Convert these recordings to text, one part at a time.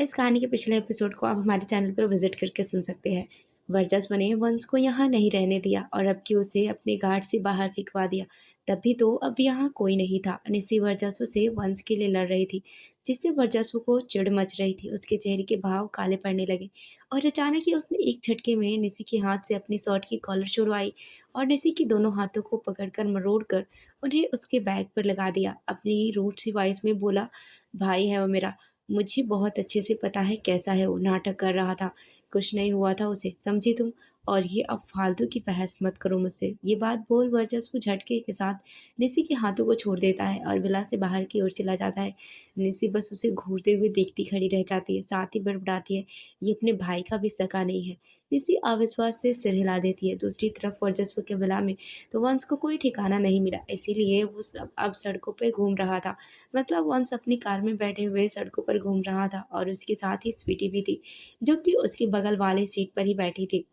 इस कहानी के पिछले एपिसोड को आप हमारे चैनल पर विजिट करके सुन सकते हैं। वर्चस्व ने वंश को यहाँ नहीं रहने दिया और अब कि उसे अपने गार्ड से बाहर फिकवा दिया। तभी तो अब यहाँ कोई नहीं था। निसी वर्चस्व से वंश के लिए लड़ रही थी, जिससे वर्चस्व को चिढ़ मच रही थी। उसके चेहरे के भाव काले पड़ने लगे और अचानक ही उसने एक झटके में निसी के हाथ से अपनी शर्ट की कॉलर छुड़वाई और निसी के दोनों हाथों को पकड़कर मरोड़ कर उन्हें उसके बैग पर लगा दिया। अपनी रूट सी वॉइस में बोला, भाई है वो मेरा, मुझे बहुत अच्छे से पता है कैसा है वो, नाटक कर रहा था, कुछ नहीं हुआ था उसे, समझी तुम? और ये अब फालतू की बहस मत करो मुझसे। ये बात बोल वर्चस्व झटके के साथ निसी के हाथों को छोड़ देता है और विला से बाहर की ओर चला जाता है। निसी बस उसे घूरते हुए देखती खड़ी रह जाती है, साथ ही बड़बड़ाती है, ये अपने भाई का भी सगा नहीं है। निसी अविश्वास से सिर हिला देती है। दूसरी तरफ वर्चस्व के विला में तो वंश को कोई ठिकाना नहीं मिला, इसीलिए वो अब सड़कों पर घूम रहा था। मतलब वंश अपनी कार में बैठे हुए सड़कों पर घूम रहा था और उसके साथ ही स्वीटी भी थी, जो कि उसके बगल वाले सीट पर ही बैठी थी।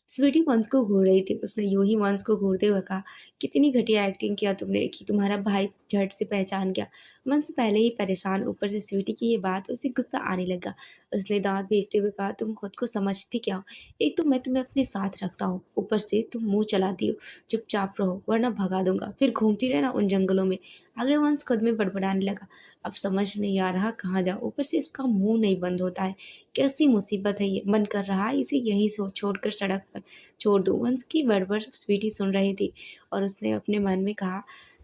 स्वीटी वंश को घूर रही थी। उसने यूं ही वंश को घूरते हुए कहा, कितनी घटिया एक्टिंग किया तुमने कि तुम्हारा भाई झट से पहचान गया। वंश पहले ही परेशान, ऊपर से स्वीटी की ये बात उसे गुस्सा आने लगा। उसने दांत भेजते हुए कहा, तुम खुद को समझती क्या हो? एक तो मैं तुम्हें अपने साथ रखता हूँ, ऊपर से तुम मुंह चलाती हो। चुपचाप रहो वरना भगा दूंगा, फिर घूमती रहना उन जंगलों में। आगे वंश खुद में बड़बड़ाने लगा, अब समझ नहीं आ रहा कहाँ जाऊँ, ऊपर से इसका मुंह नहीं बंद होता है। कैसी मुसीबत है ये, मन कर रहा है इसे यहीं छोड़कर सड़क पर छोड़ दूँ। वंश की बड़बड़ स्वीटी सुन रही थी और उसने अपने मन में कहा,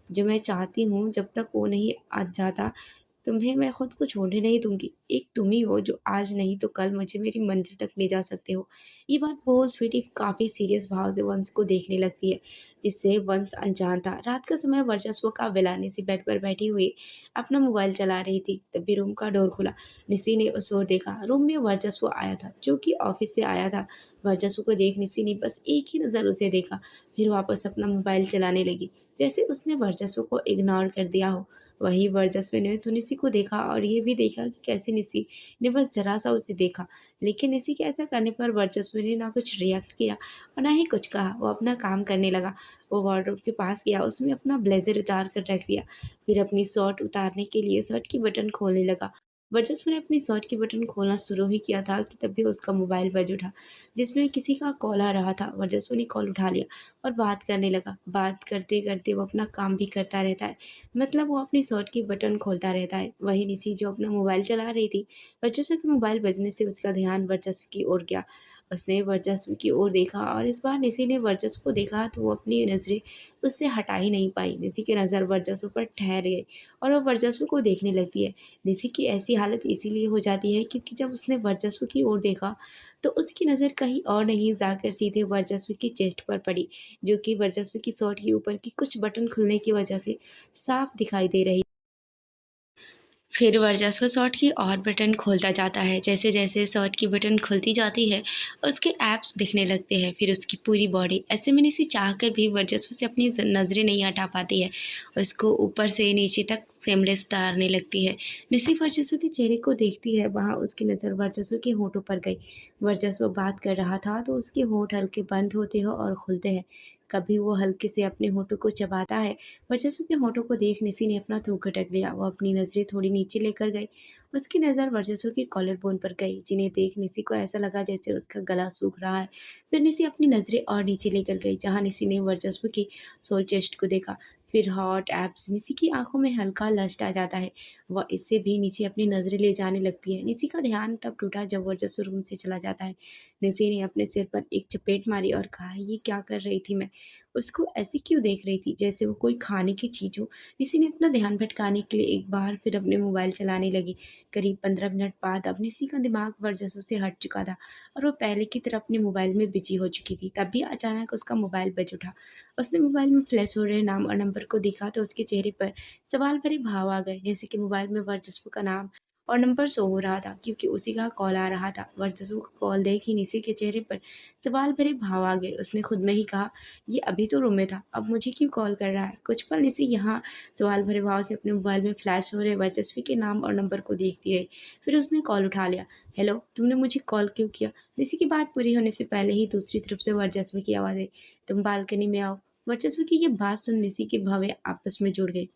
जो मैं चाहती हूँ जब तक वो नहीं आ जाता, तुम्हें मैं खुद को छोड़ने नहीं दूंगी। एक तुम ही हो जो आज नहीं तो कल मुझे मेरी मंजिल तक ले जा सकते हो। ये बात बोल स्वीटी काफ़ी सीरियस भाव से वंश को देखने लगती है, जिससे वंश अनजान था। रात का समय वर्चस्व का विला निसी बेड पर बैठी हुई अपना मोबाइल चला रही थी, तभी रूम का डोर खुला। निसी ने उस ओर देखा। रूम में वर्चस्व आया था, जो कि ऑफिस से आया था। वर्चस्व को देख निसी ने बस एक ही नज़र उसे देखा, फिर वापस अपना मोबाइल चलाने लगी, जैसे उसने वर्चस्व को इग्नोर कर दिया हो। वहीं वर्चस्व ने तो निसी को देखा और ये भी देखा कि कैसे निसी ने बस जरा सा उसे देखा, लेकिन निसी के ऐसा करने पर वर्चस्व ने ना कुछ रिएक्ट किया और ना ही कुछ कहा। वो अपना काम करने लगा। वो वार्डरोब के पास गया, उसमें अपना ब्लेजर उतार कर रख दिया, फिर अपनी शर्ट उतारने के लिए शर्ट की बटन खोलने लगा। वर्चस्व ने अपनी शर्ट की बटन खोलना शुरू ही किया था कि तभी उसका मोबाइल बज उठा, जिसमें किसी का कॉल आ रहा था। वर्चस्व ने कॉल उठा लिया और बात करने लगा। बात करते करते वो अपना काम भी करता रहता है, मतलब वो अपनी शर्ट की बटन खोलता रहता है। वहीं निसी जो अपना मोबाइल चला रही थी, वर्चस्व के मोबाइल बजने से उसका ध्यान वर्चस्व की ओर गया। उसने वर्चस्व की ओर देखा और इस बार निसी ने वर्चस्व को देखा तो वो अपनी नज़रें उससे हटा ही नहीं पाई। निसी की नज़र वर्चस्व पर ठहर गई और वो वर्चस्व को देखने लगती है। निसी की ऐसी हालत इसीलिए हो जाती है क्योंकि जब उसने वर्चस्व की ओर देखा तो उसकी नज़र कहीं और नहीं जाकर सीधे वर्चस्व की चेस्ट पर पड़ी, जो कि वर्चस्व की शर्ट के ऊपर की कुछ बटन खुलने की वजह से साफ दिखाई दे रही। फिर वर्चस्व शर्ट की और बटन खोलता जाता है। जैसे जैसे शर्ट की बटन खुलती जाती है, उसके एब्स दिखने लगते हैं, फिर उसकी पूरी बॉडी। ऐसे में निसी चाहकर भी वर्चस्व से अपनी नज़रें नहीं हटा पाती है। उसको ऊपर से नीचे तक सेमलेस तारने लगती है। निसी वर्चस्व के चेहरे को देखती है, वहाँ उसकी नज़र वर्चस्व के होठों पर गई। वर्चस्व बात कर रहा था तो उसके होठ हल्के बंद होते हैं और खुलते हैं। कभी वो हल्के से अपने होठों को चबाता है। वर्चस्व के होठों को देख निसी ने अपना थूक खटक लिया। वो अपनी नज़रें थोड़ी नीचे लेकर गई। उसकी नज़र वर्चस्व की कॉलर बोन पर गई, जिन्हें देख निसी को ऐसा लगा जैसे उसका गला सूख रहा है। फिर निसी अपनी नज़रें और नीचे लेकर गई, जहाँ निसी ने वर्चस्व की सोल चेस्ट को देखा। फिर हॉट एब्स। निसी की आंखों में हल्का लस्ट आ जाता है। वह इससे भी नीचे अपनी नज़रें ले जाने लगती है। निसी का ध्यान तब टूटा जब वर्चस्व रूम से चला जाता है। निसी ने अपने सिर पर एक चपेट मारी और कहा, ये क्या कर रही थी मैं? उसको ऐसे क्यों देख रही थी जैसे वो कोई खाने की चीज़ हो। निसी ने अपना ध्यान भटकाने के लिए एक बार फिर अपने मोबाइल चलाने लगी। करीब 15 मिनट बाद अब निसी का दिमाग वर्चस्व से हट चुका था और वो पहले की तरह अपने मोबाइल में बिजी हो चुकी थी। तभी अचानक उसका मोबाइल बज उठा। उसने मोबाइल में फ्लैश हो रहे नाम और नंबर को देखा तो उसके चेहरे पर सवाल भरे भाव आ गए। निसी के मोबाइल में वर्चस्व का नाम और नंबर शो हो रहा था, क्योंकि उसी का कॉल आ रहा था। वर्चस्व का कॉल देख ही निसी के चेहरे पर सवाल भरे भाव आ गए। उसने खुद में ही कहा, ये अभी तो रूम में था, अब मुझे क्यों कॉल कर रहा है? कुछ पल निसी यहाँ सवाल भरे भाव से अपने मोबाइल में फ्लैश हो रहे वर्चस्वी के नाम और नंबर को देखती रही। फिर उसने कॉल उठा लिया। हेलो, तुमने मुझे कॉल क्यों किया? निसी की बात पूरी होने से पहले ही दूसरी तरफ से वर्चस्व की आवाज़ आई, तुम बालकनी में आओ। वर्चस्व की ये बात सुन निसी के भवें आपस में जुड़ गए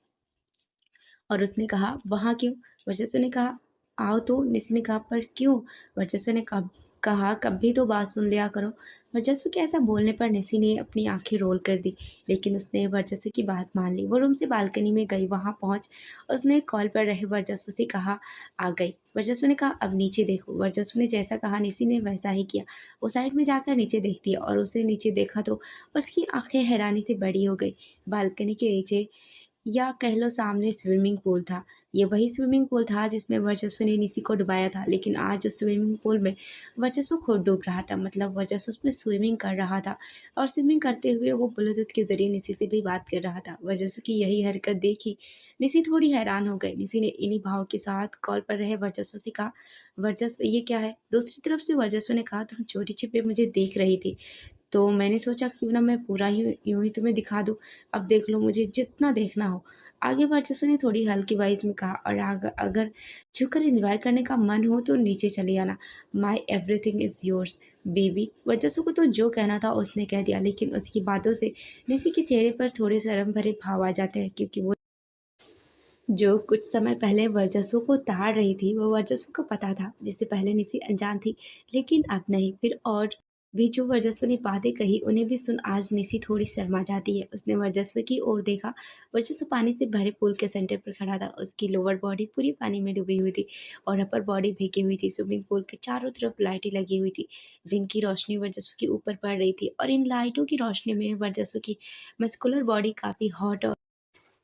और उसने कहा, वहाँ क्यों? वर्चस्व ने कहा, आओ तो, निसी ने कहा। पर क्यों? वर्चस्व ने कहा, कभी तो बात सुन लिया करो। वर्चस्व के ऐसा बोलने पर निसी ने अपनी आंखें रोल कर दी, लेकिन उसने वर्चस्व की बात मान ली। वो रूम से बालकनी में गई, वहां पहुंच उसने कॉल पर रहे वर्चस्व से कहा, आ गई। वर्चस्व ने कहा, अब नीचे देखो। वर्चस्व ने जैसा कहा निसी ने वैसा ही किया। वो साइड में जाकर नीचे देखती है और उसे नीचे देखा तो उसकी आंखें हैरानी से बड़ी हो गई। बालकनी के नीचे, या कह लो सामने, स्विमिंग पूल था। ये वही स्विमिंग पूल था जिसमें वर्चस्व ने निसी को डुबाया था, लेकिन आज उस स्विमिंग पूल में वर्चस्व खुद डूब रहा था। मतलब वर्चस्व उसमें स्विमिंग कर रहा था, और स्विमिंग करते हुए वो ब्लूटूथ के जरिए निसी से भी बात कर रहा था। वर्चस्व की यही हरकत देखी निसी थोड़ी हैरान हो गई। निसी ने इन्हीं भाव के साथ कॉल पर रहे वर्चस्व से कहा, वर्चस्व ये क्या है? दूसरी तरफ से वर्चस्व ने कहा, तुम चोरी छिपे मुझे देख रही थी, तो मैंने सोचा क्यों ना मैं पूरा यूं ही तुम्हें दिखा दूँ। अब देख लो, मुझे जितना देखना हो। आगे वर्चस्व ने थोड़ी हल्की वॉइस में कहा, और अगर छूकर एंजॉय करने का मन हो तो नीचे चले आना। My everything is yours baby. वर्चस्व को तो जो कहना था उसने कह दिया, लेकिन उसकी बातों से निसी के चेहरे पर थोड़े शर्म भरे भाव आ जाते हैं, क्योंकि वो जो कुछ समय पहले वर्चस्व को ताड़ रही थी, वो वर्चस्व को पता था, जिससे पहले निसी अनजान थी, लेकिन अब नहीं। फिर और भी जो वर्चस्व ने बातें कही उन्हें भी सुन आज निसी थोड़ी शर्मा जाती है। उसने वर्चस्व की ओर देखा। वर्चस्व पानी से भरे पूल के सेंटर पर खड़ा था। उसकी लोअर बॉडी पूरी पानी में डूबी हुई थी और अपर बॉडी भीगी हुई थी। स्विमिंग पूल के चारों तरफ लाइटें लगी हुई थी, जिनकी रोशनी वर्चस्व के ऊपर पड़ रही थी, और इन लाइटों की रोशनी में वर्चस्व की मस्कुलर बॉडी काफ़ी हॉट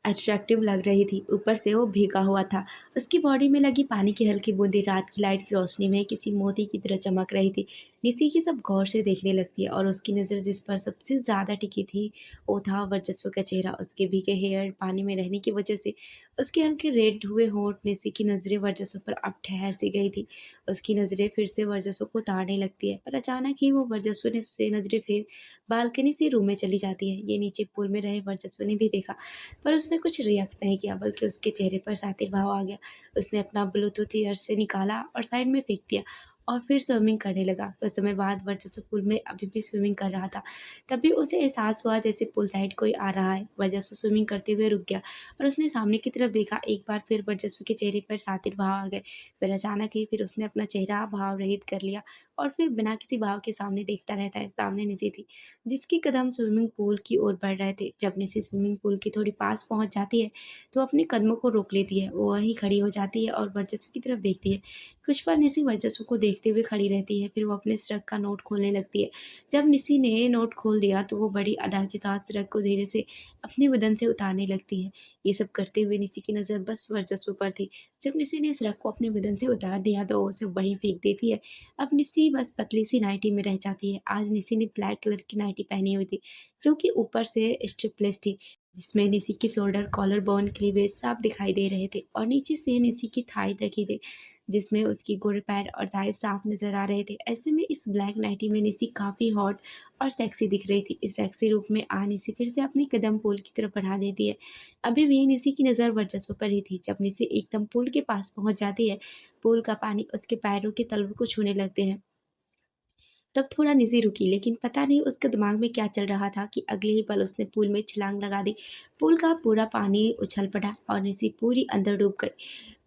अट्रैक्टिव लग रही थी। ऊपर से वो भीगा हुआ था। उसकी बॉडी में लगी पानी की हल्की बूंदें रात की लाइट की रोशनी में किसी मोती की तरह चमक रही थी। निसी की सब गौर से देखने लगती है, और उसकी नज़र जिस पर सबसे ज़्यादा टिकी थी वो था वर्चस्व का चेहरा। उसके भीगे हेयर पानी में रहने की वजह से उसके हल्के रेड हुए होंठ। निसी की नज़रें वर्चस्व पर अब ठहर सी गई थी। उसकी नज़रें फिर से वर्चस्व को ताड़ने लगती है, पर अचानक ही वो वर्चस्व ने से नज़रें फिर बालकनी से रूम में चली जाती है। ये नीचे पूल में रहे वर्चस्व ने भी देखा, पर उसने कुछ रिएक्ट नहीं किया, बल्कि उसके चेहरे पर सातिर भाव आ गया। उसने अपना ब्लूटूथ ईयर से निकाला और साइड में फेंक दिया, और फिर स्विमिंग करने लगा। कुछ समय बाद वर्चस्व पूल में अभी भी स्विमिंग कर रहा था। तभी उसे एहसास हुआ जैसे पूल साइड कोई आ रहा है। वर्चस्व स्विमिंग करते हुए रुक गया, और उसने सामने की तरफ देखा। एक बार फिर वर्चस्व के चेहरे पर सातिर भाव आ गए। फिर अचानक ही फिर उसने अपना चेहरा भाव रहित कर लिया, और फिर बिना किसी भाव के सामने देखता रहता है। सामने निसी थी, जिसके कदम स्विमिंग पूल की ओर बढ़ रहे थे। जब निसी स्विमिंग पूल के थोड़ी पास पहुंच जाती है, तो अपने कदमों को रोक लेती है। वो वहीं खड़ी हो जाती है और वर्चस्व की तरफ देखती है। कुछ पल निसी वर्चस्व को देखते हुए खड़ी रहती है, फिर वो अपने सड़क का नोट खोलने लगती है। जब निसी ने नोट खोल दिया, तो वो बड़ी अदा के साथ सड़क को धीरे से अपने बदन से उतारने लगती है। ये सब करते हुए निसी की नज़र बस वर्चस्व पर थी। जब निसी ने सड़क को अपने बदन से उतार दिया, तो वो उसे वहीं फेंक देती है। अब निसी बस पतली सी नाइटी में रह जाती है। आज निसी ने ब्लैक कलर की नाइटी पहनी हुई थी, जो कि ऊपर से स्ट्रिपलेस थी, जिसमें निसी की शोल्डर, कॉलर बोन, क्लीवेज साफ दिखाई दे रहे थे, और नीचे से निसी की थाई तक ही थे, जिसमें उसकी गोरे पैर और थाई साफ नजर आ रहे थे। ऐसे में इस ब्लैक नाइटी में निसी काफ़ी हॉट और सेक्सी दिख रही थी। इस सेक्सी रूप में आ निसी फिर से अपने कदम पूल की तरफ बढ़ा देती है। अभी भी निसी की नज़र वर्चस्व पर ही थी। जब निसी एकदम पूल के पास पहुंच जाती है, पूल का पानी उसके पैरों के तलवों को छूने लगते हैं। तब थोड़ा निसी रुकी, लेकिन पता नहीं उसके दिमाग में क्या चल रहा था कि अगले ही पल उसने पूल में छलांग लगा दी। पूल का पूरा पानी उछल पड़ा और निसी पूरी अंदर डूब गई।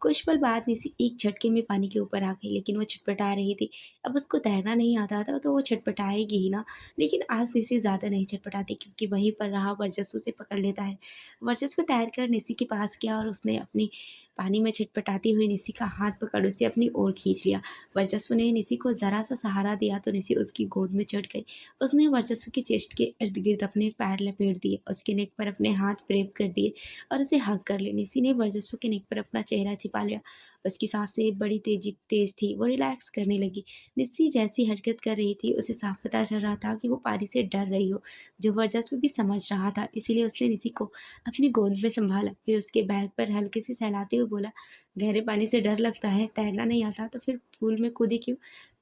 कुछ पल बाद निसी एक झटके में पानी के ऊपर आ गई, लेकिन वो छटपटा रही थी। अब उसको तैरना नहीं आता था, तो वो छटपटाएगी ही ना। लेकिन आज निसी ज़्यादा नहीं छटपटाती, क्योंकि वहीं पर रहा वर्चस्व उसे पकड़ लेता है। वर्चस्व तैर कर निसी के पास गया, और उसने अपनी पानी में छटपटाती हुई निसी का हाथ पकड़ उसे अपनी ओर खींच लिया। वर्चस्व ने निसी को ज़रा सा सहारा दिया, तो निसी उसकी गोद में चढ़ गई। उसने वर्चस्व के चेस्ट के इर्द गिर्द अपने पैर लपेट दिए, उसके नेक पर अपने हाथ प्रेप कर दिए और उसे हग कर लिए। निसी ने वर्चस्व के नेक पर अपना चेहरा छिपा लिया। उसकी सांसें बड़ी तेज थी, वो रिलैक्स करने लगी। निसी जैसी हरकत कर रही थी, उसे साफ पता चल रहा था कि वो पानी से डर रही हो, जो वर्चस्व भी समझ रहा था। इसीलिए उसने निसी को अपनी गोद में संभाला, फिर उसके बैग पर हल्के से सहलाते हुए बोला, गहरे पानी से डर लगता है, तैरना नहीं आता तो फिर पूल में कूदी क्यों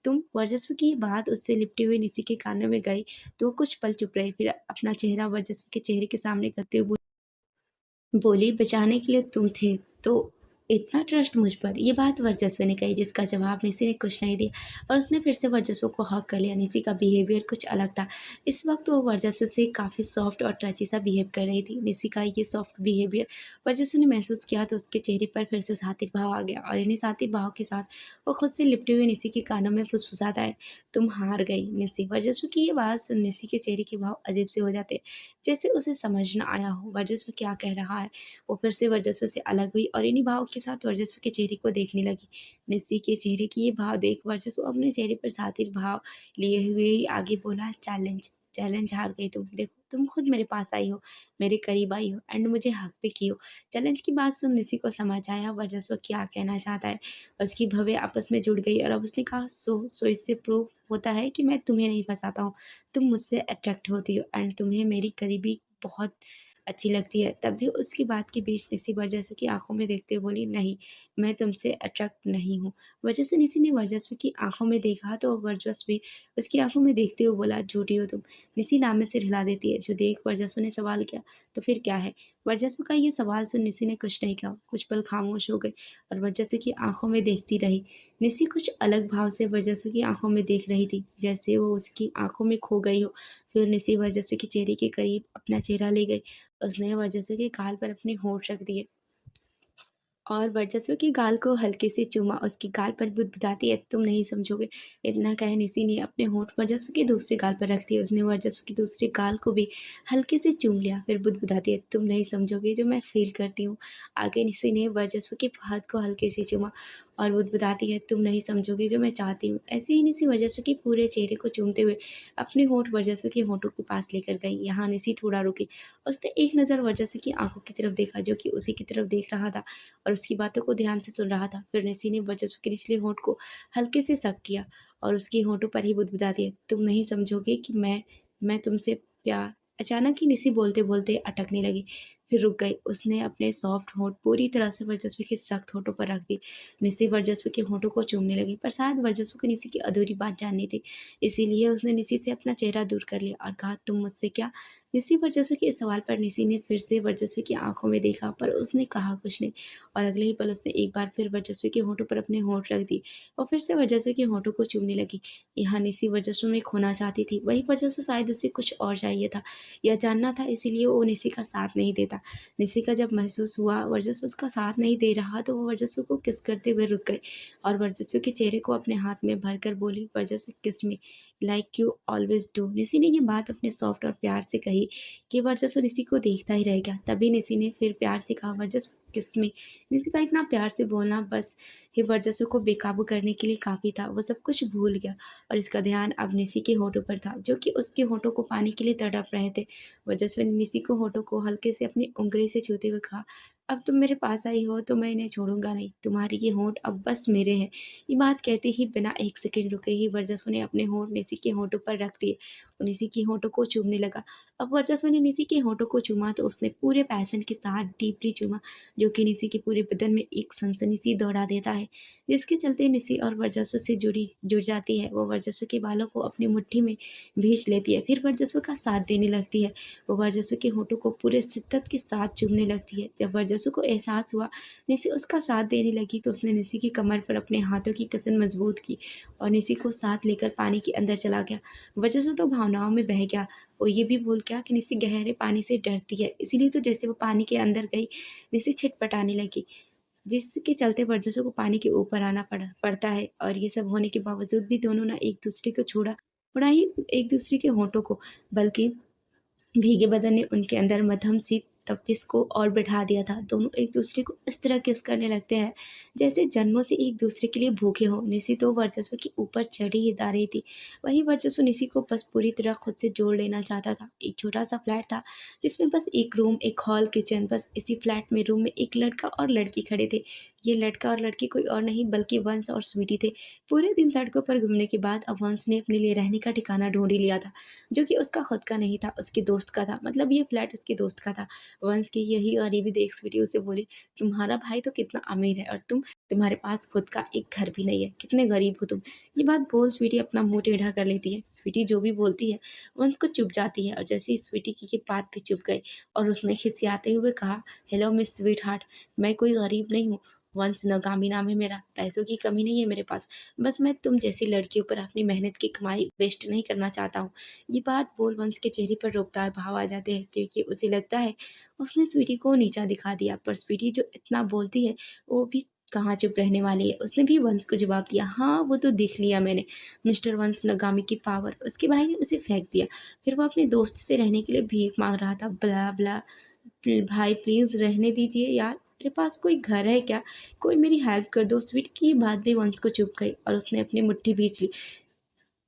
तुम? वर्चस्व की ये बात उससे लिपटी हुई निसी के कानों में गई, तो वो कुछ पल चुप रही, फिर अपना चेहरा वर्चस्व के चेहरे के सामने करते हुए बोली, बचाने के लिए तुम थे तो इतना ट्रस्ट मुझ पर, ये बात वर्चस्व ने कही, जिसका जवाब निसी ने कुछ नहीं दिया और उसने फिर से वर्चस्व को हक कर लिया। निसी का बिहेवियर कुछ अलग था। इस वक्त वो वर्चस्व से काफ़ी सॉफ्ट और टची सा बिहेव कर रही थी। निसी का ये सॉफ्ट बिहेवियर वर्चस्व ने महसूस किया तो उसके चेहरे पर फिर से सातिर भाव आ गया और इन्हीं सातिर भाव के साथ वो खुद से लिपटे हुए निसी के कानों में फुसफुसाता है, तुम हार गई निसी। वर्चस्व की ये बात सुन निसी के चेहरे के भाव अजीब से हो जाते, जैसे उसे समझ न आया हो वर्चस्व क्या कह रहा है। वो फिर से वर्चस्व से अलग हुई और इन्हीं भाव के साथ वर्चस्व के चेहरे को देखने लगी। निस्सी के चेहरे की ये भाव देख वर्चस्व अपने चेहरे पर सातिर भाव लिए हुए ही आगे बोला, चैलेंज चैलेंज हार गई तुम। देखो तुम खुद मेरे पास आई हो, मेरे करीब आई हो एंड मुझे हक पे की हो। चैलेंज की बात सुन निस्सी को समझ आया वर्चस्व क्या कहना चाहता है। उसकी भवें आपस में जुड़ गई और अब उसने कहा, सो इससे प्रूव होता है कि मैं तुम्हें नहीं फंसाता हूँ, तुम मुझसे अट्रैक्ट होती हो एंड तुम्हें मेरी करीबी बहुत अच्छी लगती है। तब भी उसकी बात के बीच निसी वर्चस्व की आंखों में देखते हुए बोली, नहीं मैं तुमसे अट्रैक्ट नहीं हूँ। वर्चस्व निसी ने वर्चस्व की आंखों में देखा तो वर्चस्व भी उसकी आंखों में देखते हुए बोला, झूठी हो तुम। निसी नाम में सिर हिला देती है। जो देख वर्चस्व ने सवाल किया, तो फिर क्या है। वर्चस्व का ये सवाल सुन निसी ने कुछ नहीं कहा, कुछ पल खामोश हो गई और वर्चस्व की आंखों में देखती रही। निसी कुछ अलग भाव से वर्चस्व की आंखों में देख रही थी, जैसे वो उसकी आंखों में खो गई हो। फिर निसी वर्चस्व के चेहरे के करीब अपना चेहरा ले गई। उसने वर्चस्व के गाल पर अपने होंठ रख दिए और वर्चस्व की गाल को हल्के से चूमा। उसकी गाल पर बुदबुदाती है, तुम नहीं समझोगे। इतना कहे निसी ने अपने होंठ वर्चस्व के दूसरे गाल पर रख दिए। उसने वर्चस्व की दूसरे गाल को भी हल्के से चूम लिया। फिर बुदबुदाती है, तुम नहीं समझोगे जो मैं फील करती हूँ। आगे निसी ने वर्चस्व के हाथ को हल्के से चूमा और बुदबुदाती है, तुम नहीं समझोगे जो मैं चाहती हूँ। ऐसे ही निसी वर्चस्व के पूरे चेहरे को चूमते हुए अपने होंठ वर्चस्व के होंठों के पास लेकर गई। यहाँ निसी थोड़ा रुकी। उसने एक नज़र वर्चस्व की आंखों की तरफ देखा, जो कि उसी की तरफ देख रहा था और उसकी बातों को ध्यान से सुन रहा था। फिर निसी ने वर्चस्व के निचले होंठ को हल्के से सक किया और उसके होंठों पर ही बुदबुदा दिया, तुम नहीं समझोगे कि मैं तुमसे प्यार। अचानक ही निसी बोलते बोलते अटकने लगी, फिर रुक गई। उसने अपने सॉफ्ट होंठ पूरी तरह से वर्चस्व के सख्त होंठों पर रख दी। निसी वर्चस्व के होंठों को चूमने लगी, पर शायद वर्चस्व को निसी की अधूरी बात जाननी थी, इसीलिए उसने निसी से अपना चेहरा दूर कर लिया और कहा, तुम मुझसे क्या। निसी वर्चस्व के इस सवाल पर निसी ने फिर से वर्चस्व की आंखों में देखा, पर उसने कहा कुछ नहीं और अगले ही पल उसने एक बार फिर वर्चस्व के होंठों पर अपने होंठ रख दिए और फिर से वर्चस्व के होंठों को चूमने लगी। यहाँ निसी वर्चस्व में खोना चाहती थी, वही वर्चस्व शायद उसे कुछ और चाहिए था या जानना था, इसीलिए वो निसी का साथ नहीं देता। निसी का जब महसूस हुआ वर्चस्व उसका साथ नहीं दे रहा तो वो वर्चस्व को किस करते हुए रुक गई और वर्चस्व के चेहरे को अपने हाथ में भरकर बोली, वर्चस्व किस में, लाइक यू ऑलवेज डू। निसी ने ये बात अपने सॉफ्ट और प्यार से कही कि वर्चस्व निसी को देखता ही रह गया। तभी निसी ने फिर प्यार से कहा, वर्चस्व किस में। निसी का इतना प्यार से बोलना बस ही वर्चस्व को बेकाबू करने के लिए काफ़ी था। वो सब कुछ भूल गया और इसका ध्यान अब निसी के होठों पर था, जो कि उसके होठों को पाने के लिए तड़प रहे थे। वर्चस्व ने निसी को होठों को हल्के से अपनी उंगली से छूते हुए कहा, अब तुम मेरे पास आई हो तो मैं इन्हें छोड़ूंगा नहीं, तुम्हारे ये होंठ अब बस मेरे हैं। ये बात कहते ही बिना एक सेकंड रुके ही वर्चस्व ने अपने होंठ निसी के होठों पर रख दिए और निसी के होठों को चूमने लगा। अब वर्चस्व ने निसी के होठों को चूमा तो उसने पूरे पैशन के साथ डीपली चूमा, जो कि निसी के पूरे बदन में एक सनसनी सी दौड़ा देता है, जिसके चलते निसी और वर्चस्व से जुड़ जाती है। वो वर्चस्व के बालों को अपनी मुट्ठी में भींच लेती है, फिर वर्चस्व का साथ देने लगती है। वो वर्चस्व के होठों को पूरे शिद्दत के साथ चूमने लगती है। जब वर्चस्व को एहसास हुआ निसी उसका साथ देने लगी तो उसने निसी की कमर पर अपने हाथों की कसन मजबूत की और निसी को साथ लेकर पानी के अंदर चला गया। वर्चस्व तो भावनाओं में बह गया। वो ये भी भूल गया कि निसी गहरे पानी से डरती है, इसीलिए तो जैसे वो पानी के अंदर गई निसी छिटपटाने लगी, जिसके चलते वर्चस्व को पानी के ऊपर आना पड़ता है। और ये सब होने के बावजूद भी दोनों ना एक दूसरे को छोड़ा ही एक दूसरे के होठों को, बल्कि भीगे बदन ने उनके अंदर मध्यम सी तपिश को और बढ़ा दिया था। दोनों एक दूसरे को इस तरह किस करने लगते हैं जैसे जन्मों से एक दूसरे के लिए भूखे हो। निसी तो वर्चस्व के ऊपर चढ़ी ही जा रही थी, वही वर्चस्व निसी को बस पूरी तरह खुद से जोड़ लेना चाहता था। एक छोटा सा फ्लैट था जिसमें बस एक रूम, एक हॉल, किचन। बस इसी फ्लैट में रूम में एक लड़का और लड़की खड़े थे। ये लड़का और लड़की कोई और नहीं बल्कि वंश और स्वीटी थे। पूरे दिन सड़कों पर घूमने के बाद अब वंश ने अपने लिए रहने का ठिकाना ढूंढ ही लिया था, जो कि उसका खुद का नहीं था, उसके दोस्त का था। मतलब ये फ्लैट उसके दोस्त का था। वंश की यही गरीबी देख स्वीटी उसे बोली, तुम्हारा भाई तो कितना अमीर है और तुम्हारे पास खुद का एक घर भी नहीं है, कितने गरीब हो तुम। ये बात बोल स्वीटी अपना मुंह टेढ़ा कर लेती है। स्वीटी जो भी बोलती है वंश को चुप जाती है और जैसे ही स्वीटी की ये बात भी चुप गई और उसने खिसियाते हुए कहा, हेलो मिस स्वीट हार्ट, मैं कोई गरीब नहीं हूँ वंश नगामी नाम है मेरा, पैसों की कमी नहीं है मेरे पास। बस मैं तुम जैसी लड़कियों पर अपनी मेहनत की कमाई वेस्ट नहीं करना चाहता हूँ। ये बात बोल वंश के चेहरे पर रोबदार भाव आ जाते हैं, क्योंकि उसे लगता है उसने स्वीटी को नीचा दिखा दिया। पर स्वीटी जो इतना बोलती है, वो भी कहाँ चुप रहने वाली है। उसने भी वंश को जवाब दिया, हाँ वो तो देख लिया मैंने, मिस्टर वंश नगामी की पावर। उसके भाई ने उसे फेंक दिया। फिर वो अपने दोस्त से रहने के लिए भीख मांग रहा था। ब्ला ब्ला। भाई प्लीज़ रहने दीजिए यार, मेरे पास कोई घर है क्या? कोई मेरी हेल्प कर दो। स्वीट की बात भी वंश को चुभ गई और उसने अपनी मुट्ठी भींच ली।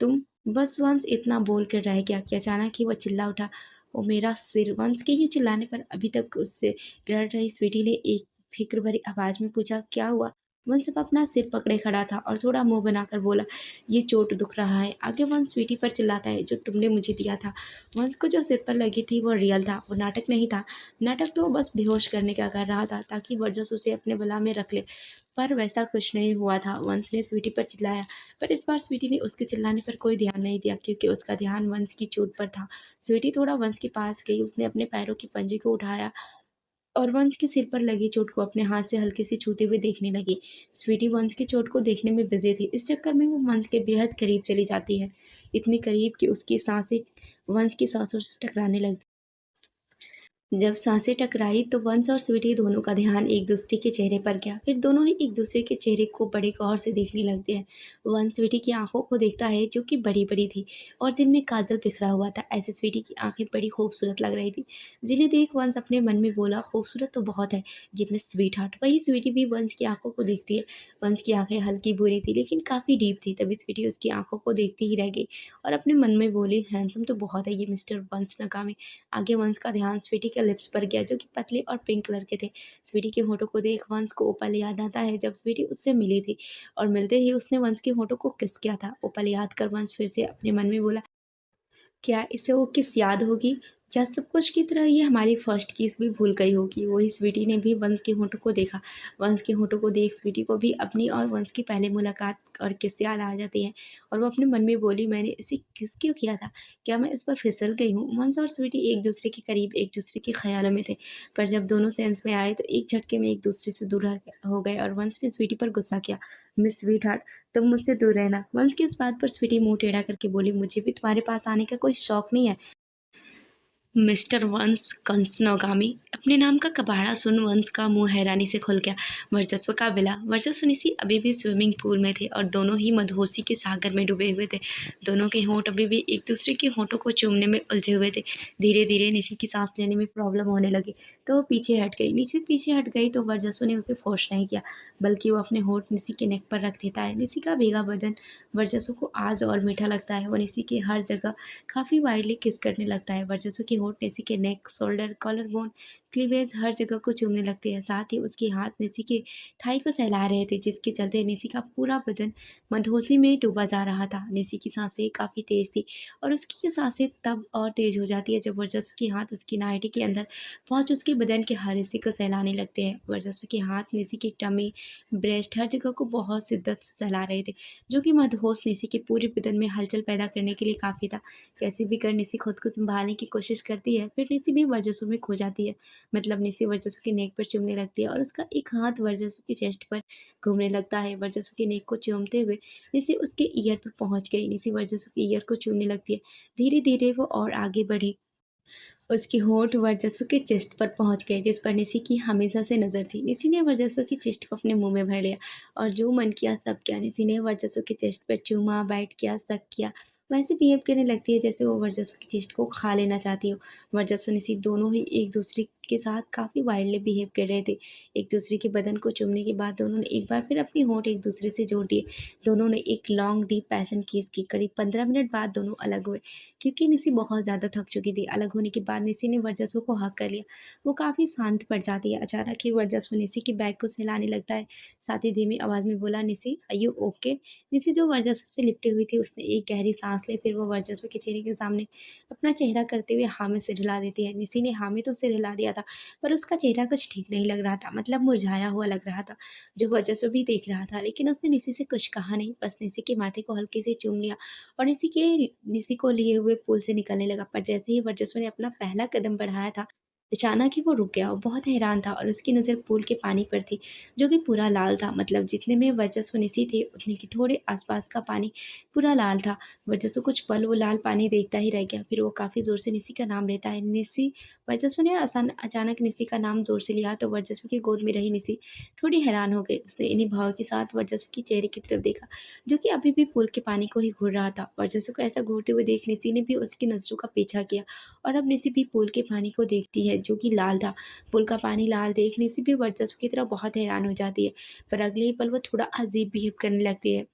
तुम बस वंश इतना बोल कर रह गया कि अचानक ही वह चिल्ला उठा, ओ मेरा सिर। वंश के ही चिल्लाने पर अभी तक उससे लड़ रही स्वीटी ने एक फिक्र भरी आवाज में पूछा, क्या हुआ? वंश अब अपना सिर पकड़े खड़ा था और थोड़ा मुंह बनाकर बोला, ये चोट दुख रहा है। आगे वंश स्वीटी पर चिल्लाता है, जो तुमने मुझे दिया था। वंश को जो सिर पर लगी थी वो रियल था, वो नाटक नहीं था। नाटक तो वो बस बेहोश करने का कर रहा था, ताकि वर्जस उसे अपने बला में रख ले। पर वैसा कुछ नहीं हुआ था। वंश ने स्वीटी पर चिल्लाया, पर इस बार स्वीटी ने उसके चिल्लाने पर कोई ध्यान नहीं दिया, क्योंकि उसका ध्यान वंश की चोट पर था। स्वीटी थोड़ा वंश के पास गई, उसने अपने पैरों की पंजे को उठाया और वंश के सिर पर लगी चोट को अपने हाथ से हल्के से छूते हुए देखने लगी। स्वीटी वंश की चोट को देखने में बिजी थी। इस चक्कर में वो वंश के बेहद करीब चली जाती है, इतनी करीब कि उसकी सांसें वंश की सांसों से टकराने लगती। जब सांसें टकराई तो वंश और स्वीटी दोनों का ध्यान एक दूसरे के चेहरे पर गया। फिर दोनों ही एक दूसरे के चेहरे को बड़े गौर से देखने लगते हैं। वंश स्वीटी की आंखों को देखता है, जो कि बड़ी बड़ी थी और जिनमें काजल बिखरा हुआ था। ऐसे स्वीटी की आंखें बड़ी खूबसूरत लग रही थी, जिन्हें देख वंश अपने मन में बोला, खूबसूरत तो बहुत है ये मिस स्वीट हार्ट। वही स्वीटी भी वंश की आंखों को देखती है। वंश की आंखें हल्की बुरी थी, लेकिन काफ़ी डीप थी। तभी स्वीटी उसकी आंखों को देखती ही रह गई और अपने मन में बोली, हैंडसम तो बहुत है ये मिस्टर वंश नकामे। आगे वंश का ध्यान स्वीटी के लिप्स पर गया, जो कि पतले और पिंक कलर के थे। स्वीटी के होठों को देख वंश को वो पल याद आता है जब स्वीटी उससे मिली थी और मिलते ही उसने वंश के होठों को किस किया था। वो पल याद कर वंश फिर से अपने मन में बोला, क्या इसे वो किस याद होगी, या सब कुछ की तरह ये हमारी फर्स्ट किस भी भूल गई होगी। वही स्वीटी ने भी वंश के होठों को देखा। वंश के होठों को देख स्वीटी को भी अपनी और वंश की पहले मुलाकात और किस याद आ जाती है और वो अपने मन में बोली, मैंने इसे किस क्यों किया था? क्या मैं इस पर फिसल गई हूँ? वंश और स्वीटी एक दूसरे के करीब, एक दूसरे के ख्यालों में थे, पर जब दोनों सेंस में आए तो एक झटके में एक दूसरे से दूर हो गए और वंश ने स्वीटी पर गुस्सा किया, मिस स्वीट हार्ट, तुम मुझसे दूर रहना। वंश की इस बात पर स्वीटी मुंह टेढ़ा करके बोली, मुझे भी तुम्हारे पास आने का कोई शौक नहीं है। मिस्टर वंश कंसनौगामी। अपने नाम का कबाड़ा सुन वंश का मुंह हैरानी से खुल गया। वर्चस्व का विला। वर्चस्व निसी अभी भी स्विमिंग पूल में थे और दोनों ही मदहोशी के सागर में डूबे हुए थे। दोनों के होंठ अभी भी एक दूसरे के होंठों को चूमने में उलझे हुए थे। धीरे धीरे निसी की सांस लेने में प्रॉब्लम होने लगी, तो वो पीछे हट गई। निसी पीछे हट गई तो वर्चस्व ने उसे फोर्स नहीं किया, बल्कि वो अपने होंठ निसी के नेक पर रख देता है। निसी का भीगा बदन वर्चस्व को आज और मीठा लगता है। वो निसी के हर जगह काफ़ी वाइडली किस करने लगता है। वर्चस्व की होंठ निसी के नेक, शोल्डर, कॉलर बोन, क्लीवेज हर जगह को चूमने लगती है। साथ ही उसके हाथ निसी के थाई को सहला रहे थे, जिसके चलते निसी का पूरा बदन मदहोशी में डूबा जा रहा था। निसी की सांसें काफ़ी तेज थी और उसकी ये सांसें तब और तेज हो जाती है जब वर्चस्व के हाथ उसकी नाइटी के अंदर पहुंच उसके बदन के हर हिस्से को सहलाने लगते हैं। वर्चस्व के हाथ निसी की टमी, ब्रेस्ट हर जगह को बहुत शिद्दत से सहला रहे थे, जो कि मदहोश निसी के पूरे बदन में हलचल पैदा करने के लिए काफ़ी था। कैसे भी कर निसी खुद को संभालने की कोशिश करती है, फिर निसी भी वर्चस्व में खो जाती है। मतलब निसी वर्चस्व के नेक पर चूमने लगती है और उसका एक हाथ वर्चस्व की चेस्ट पर घूमने लगता है। वर्चस्व के नेक को चूमते हुए निसी उसके ईयर पर पहुंच गई। निसी वर्चस्व के ईयर को चूमने लगती है। धीरे धीरे वो और आगे बढ़ी। उसके होंठ वर्चस्व के चेस्ट पर पहुंच गए, जिस पर निसी की हमेशा से नज़र थी। निसी ने वर्चस्व की चेस्ट को अपने मुंह में भर लिया और जो मन किया सब किया। निसी ने वर्चस्व के चेस्ट पर चूमा, बाइट किया, सक किया। वैसे बिहेव करने लगती है जैसे वो वर्चस्व की चेस्ट को खा लेना चाहती हो। वर्चस्व निसी दोनों ही एक दूसरे के साथ काफ़ी वाइल्डली बिहेव कर रहे थे। एक दूसरे के बदन को चूमने के बाद दोनों ने एक बार फिर अपने होंठ एक दूसरे से जोड़ दिए। दोनों ने एक लॉन्ग डीप पैशन किस की। करीब 15 मिनट बाद दोनों अलग हुए, क्योंकि निसी बहुत ज़्यादा थक चुकी थी। अलग होने के बाद निसी ने वर्चस्व को हक कर लिया। वो काफ़ी शांत पड़ जाती है। अचानक ही वर्चस्व निसी की बैग को सहलाने लगता है। साथ ही धीमी आवाज़ में बोला, निसी आर यू ओके? निसी जो वर्चस्व से लिपटी हुई थी, उसने एक गहरी सांस ली। फिर वो वर्चस्व के चेहरे के सामने अपना चेहरा करते हुए हाँ में सिर हिला देती है। निसी ने हाँ में तो सिर हिला दिया था, पर उसका चेहरा कुछ ठीक नहीं लग रहा था, मतलब मुरझाया हुआ लग रहा था, जो वर्चस्व भी देख रहा था। लेकिन उसने निसी से कुछ कहा नहीं, बस निसी के माथे को हल्के से चूम लिया और निसी को लिए हुए पूल से निकलने लगा। पर जैसे ही वर्चस्व ने अपना पहला कदम बढ़ाया था, अचानक ही वो रुक गया और बहुत हैरान था और उसकी नज़र पूल के पानी पर थी, जो कि पूरा लाल था। मतलब जितने में वर्चस्व निसी थे, उतने के थोड़े आसपास का पानी पूरा लाल था। वर्चस्व कुछ पल वो लाल पानी देखता ही रह गया। फिर वो काफ़ी ज़ोर से निसी का नाम लेता है। निसी। वर्चस्व ने अचानक निसी का नाम ज़ोर से लिया तो वर्चस्व की गोद में रही निसी थोड़ी हैरान हो गई। उसने इन्हीं भाव के साथ वर्चस्व के चेहरे की तरफ देखा, जो कि अभी भी पूल के पानी को ही घूर रहा था। वर्चस्व को ऐसा घूरते हुए देख निसी ने भी उसकी नज़रों का पीछा किया और अब निसी भी पूल के पानी को देखती है, जो कि लाल था। पूल का पानी लाल देखने से भी वर्चस्व की तरह बहुत हैरान हो जाती है, पर अगले ही पल वो थोड़ा अजीब बिहेव करने लगती है।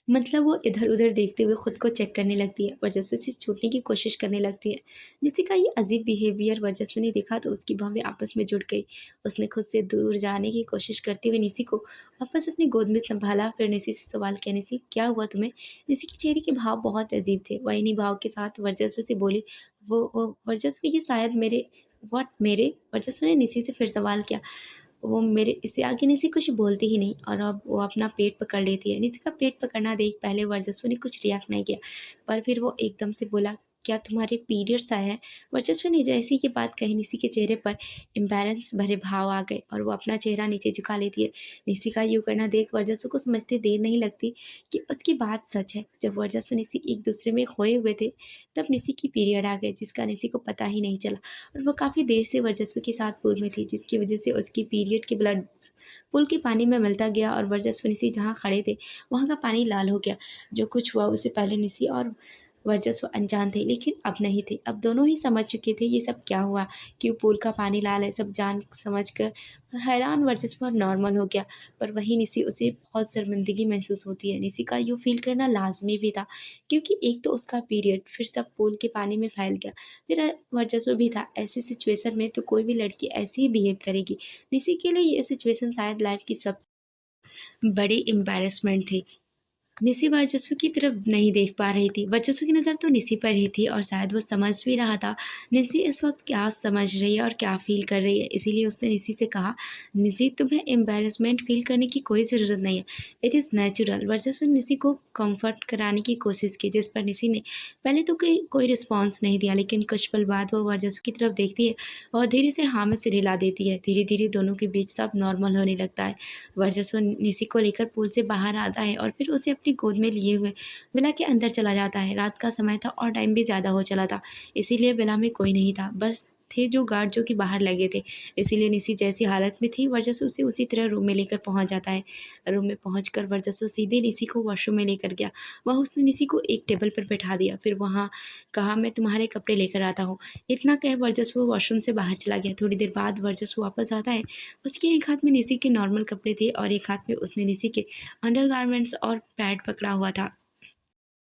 मतलब वो इधर-उधर देखते हुए खुद को चेक करने लगती है, वर्चस्व से छूटने की कोशिश करने लगती है। निसी का ये अजीब बिहेवियर वर्चस्व ने देखा तो उसकी भौहें आपस में जुड़ गई। उसने खुद से दूर जाने की कोशिश करते हुए निसी को वापस अपनी गोद में सँभाला। फिर निसी से सवाल किया, "निसी, क्या हुआ तुम्हें?" निसी के चेहरे के भाव बहुत अजीब थे। वह इन्हीं भाव के साथ वर्चस्व से बोली, "वो वर्चस्व, ये शायद मेरे।" "व्हाट मेरे?" वर्चस्व ने निसी से फिर सवाल किया। वो मेरे इससे आगे निसी कुछ बोलती ही नहीं और अब वो अपना पेट पकड़ लेती है। निसी का पेट पकड़ना देख पहले वर्चस्व ने कुछ रिएक्ट नहीं किया, पर फिर वो एकदम से बोला, "क्या तुम्हारे पीरियड्स आए हैं?" वर्चस्व ने जैसे ही ये बात कही, निसी के चेहरे पर एम्बैरेंस भरे भाव आ गए और वो अपना चेहरा नीचे झुका लेती है। निसी का यूँ करना देख वर्चस्व को समझते देर नहीं लगती कि उसकी बात सच है। जब वर्चस्व निसी एक दूसरे में खोए हुए थे, तब निसी की पीरियड आ गए, जिसका निसी को पता ही नहीं चला और वो काफ़ी देर से वर्चस्व के साथ पूल में थी, जिसकी वजह से उसकी पीरियड की ब्लड पुल के पानी में मिलता गया और वर्चस्व निसी जहाँ खड़े थे, वहाँ का पानी लाल हो गया। जो कुछ हुआ उससे पहले निसी और वर्चस्व अनजान थे, लेकिन अब नहीं थे। अब दोनों ही समझ चुके थे ये सब क्या हुआ, क्यों पूल का पानी लाल है। सब जान समझ कर हैरान वर्चस्व नॉर्मल हो गया, पर वहीं निसी उसे बहुत शर्मिंदगी महसूस होती है। निसी का यूँ फ़ील करना लाज़मी भी था, क्योंकि एक तो उसका पीरियड, फिर सब पूल के पानी में फैल गया, फिर वर्चस्व भी था। ऐसी सिचुएशन में तो कोई भी लड़की ऐसे ही बिहेव करेगी। निसी के लिए ये सिचुएशन शायद लाइफ़ की सबसे बड़ी एम्बैरेसमेंट थी। निसी वर्चस्व की तरफ नहीं देख पा रही थी। वर्चस्व की नज़र तो निसी पर ही थी और शायद वो समझ भी रहा था निसी इस वक़्त क्या समझ रही है और क्या फ़ील कर रही है। इसीलिए उसने निसी से कहा, "निसी, तुम्हें एम्बैरेसमेंट फ़ील करने की कोई ज़रूरत नहीं है। It is natural." वर्चस्व ने निसी को कम्फ़र्ट कराने की कोशिश की, जिस पर निसी ने पहले तो कोई रिस्पॉन्स नहीं दिया, लेकिन कुछ पल बाद वो वर्चस्व की तरफ देखती है और धीरे से हाँ में सिर हिला देती है। धीरे-धीरे दोनों के बीच सब नॉर्मल होने लगता है। वर्चस्व निसी को लेकर पूल से बाहर आता है और फिर उसे अपनी गोद में लिए हुए विला के अंदर चला जाता है। रात का समय था और टाइम भी ज़्यादा हो चला था, इसीलिए विला में कोई नहीं था, बस थे जो गार्ड जो कि बाहर लगे थे। इसीलिए निसी जैसी हालत में थी, वर्चस्व उसे उसी तरह रूम में लेकर पहुँच जाता है। रूम में पहुँचकर वर्चस्व सीधे निसी को वॉशरूम में लेकर गया। वहाँ उसने निसी को एक टेबल पर बैठा दिया, फिर वहाँ कहा, "मैं तुम्हारे कपड़े लेकर आता हूँ।" इतना कह वर्चस्व वॉशरूम से बाहर चला गया। थोड़ी देर बाद वर्चस्व वापस आता है। उसके एक हाथ में निसी के नॉर्मल कपड़े थे और एक हाथ में उसने निसी के अंडरगारमेंट्स और पैड पकड़ा हुआ था।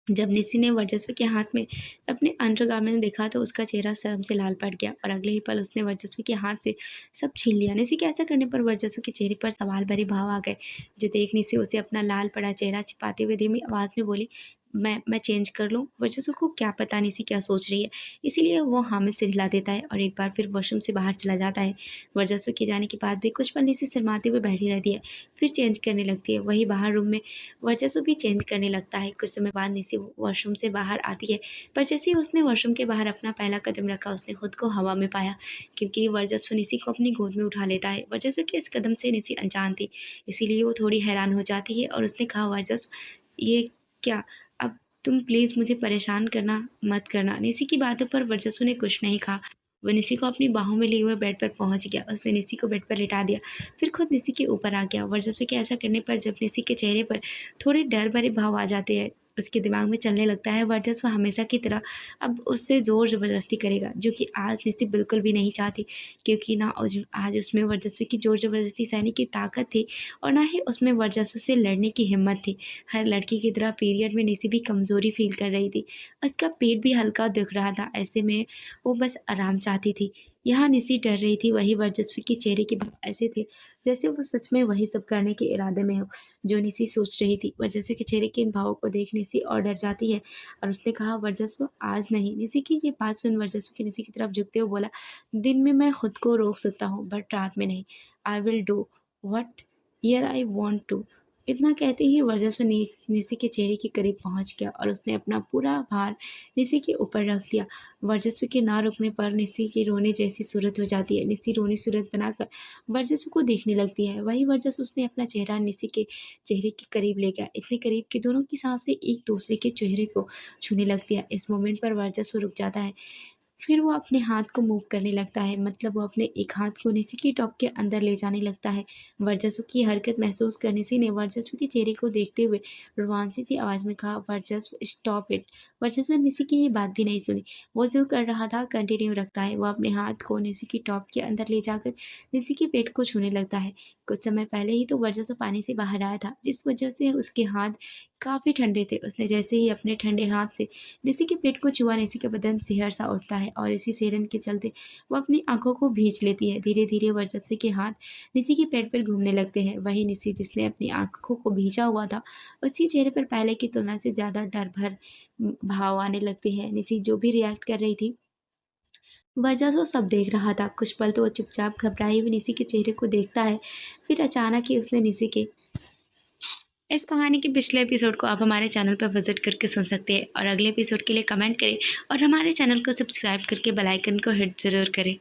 जब निसी ने वर्चस्व के हाथ में अपने अंडरगारमेंट देखा तो उसका चेहरा शर्म से लाल पड़ गया और अगले ही पल उसने वर्चस्व के हाथ से सब छीन लिया। निसी के ऐसा करने पर वर्चस्व के चेहरे पर सवाल भरे भाव आ गए, जो देख निसी उसे अपना लाल पड़ा चेहरा छिपाते हुए धीमी आवाज़ में बोली, मैं चेंज कर लूँ?" वर्चस्व को क्या पता निसी क्या सोच रही है, इसीलिए वो हाँ में सिर हिला देता है और एक बार फिर वॉशरूम से बाहर चला जाता है। वर्चस्व के जाने के बाद भी कुछ पल निसी शर्माते हुए बैठी रहती है, फिर चेंज करने लगती है। वहीं बाहर रूम में वर्चस्व भी चेंज करने लगता है। कुछ समय बाद निसी वॉशरूम से बाहर आती है, पर जैसे ही उसने वॉशरूम के बाहर अपना पहला कदम रखा, उसने खुद को हवा में पाया, क्योंकि वर्चस्व निसी को अपनी गोद में उठा लेता है। वर्चस्व के इस कदम से निसी अनजान थी, इसीलिए वो थोड़ी हैरान हो जाती है और उसने कहा, "वर्चस्व, ये क्या? अब तुम प्लीज़ मुझे परेशान करना मत करना।" निसी की बातों पर वर्चस्व ने कुछ नहीं कहा। वो निसी को अपनी बाहों में लिए हुए बेड पर पहुँच गया। उसने निसी को बेड पर लिटा दिया, फिर खुद निसी के ऊपर आ गया। वर्चस्व के ऐसा करने पर जब निसी के चेहरे पर थोड़े डर भरे भाव आ जाते हैं, उसके दिमाग में चलने लगता है वर्चस्व हमेशा की तरह अब उससे ज़ोर ज़बरदस्ती करेगा, जो कि आज निसी बिल्कुल भी नहीं चाहती, क्योंकि ना आज उसमें वर्चस्व की ज़ोर ज़बरदस्ती सहने की ताकत थी और ना ही उसमें वर्चस्व से लड़ने की हिम्मत थी। हर लड़की की तरह पीरियड में निसी भी कमज़ोरी फ़ील कर रही थी। उसका पेट भी हल्का दिख रहा था, ऐसे में वो बस आराम चाहती थी। यहाँ निसी डर रही थी, वहीं वर्चस्व के चेहरे के भाव ऐसे थे जैसे वो सच में वही सब करने के इरादे में हो, जो निसी सोच रही थी। वर्चस्व के चेहरे के इन भावों को देख निसी और डर जाती है और उसने कहा, "वर्चस्व, आज नहीं।" निसी की ये बात सुन वर्चस्व की निसी की तरफ झुकते हुए बोला, "दिन में मैं खुद को रोक सकता हूँ, बट रात में नहीं। I will do whatever I want to. इतना कहते ही वर्चस्व निसी के चेहरे के करीब पहुंच गया और उसने अपना पूरा भार निसी के ऊपर रख दिया। वर्चस्व के ना रुकने पर निसी की रोने जैसी सूरत हो जाती है। निसी रोनी सूरत बनाकर वर्चस्व को देखने लगती है। वही वर्चस्व उसने अपना चेहरा निसी के चेहरे के करीब ले गया, इतने करीब कि दोनों की सांसें एक दूसरे के चेहरे को छूने लगती है। इस मोमेंट पर वर्चस्व रुक जाता है। फिर वो अपने हाथ को मूव करने लगता है, मतलब वो अपने एक हाथ को निसी की टॉप के अंदर ले जाने लगता है। वर्चस्व की हरकत महसूस कर निसी ने वर्चस्व के चेहरे को देखते हुए रोमांसी सी आवाज़ में कहा, वर्चस्व स्टॉप इट। वर्चस्व ने निसी की ये बात भी नहीं सुनी। वो जो कर रहा था कंटिन्यू रखता है। वो अपने हाथ को निसी की टॉप के अंदर ले जाकर निसी के पेट को छूने लगता है। कुछ समय पहले ही तो वर्चस्व पानी से बाहर आया था, जिस वजह से उसके हाथ काफ़ी ठंडे थे। उसने जैसे ही अपने ठंडे हाथ से निसी के पेट को छुआ, निसी का बदन सिहर सा उठता है और इसी सिहरन के चलते वो अपनी आंखों को भींच लेती है। धीरे धीरे वर्चस्व के हाथ निसी के पेट पर घूमने लगते हैं। वही निसी जिसने अपनी आंखों को भींचा हुआ था, उसके चेहरे पर पहले की तुलना से ज़्यादा डर भर भाव आने लगते हैं। निसी जो भी रिएक्ट कर रही थी, वर्चस्व सब देख रहा था। कुछ पल तो वो चुपचाप घबराई हुई निसी के चेहरे को देखता है। फिर अचानक ही उसने निसी के इस कहानी के पिछले एपिसोड को आप हमारे चैनल पर विजिट करके सुन सकते हैं और अगले एपिसोड के लिए कमेंट करें और हमारे चैनल को सब्सक्राइब करके बेल आइकन को हिट ज़रूर करें।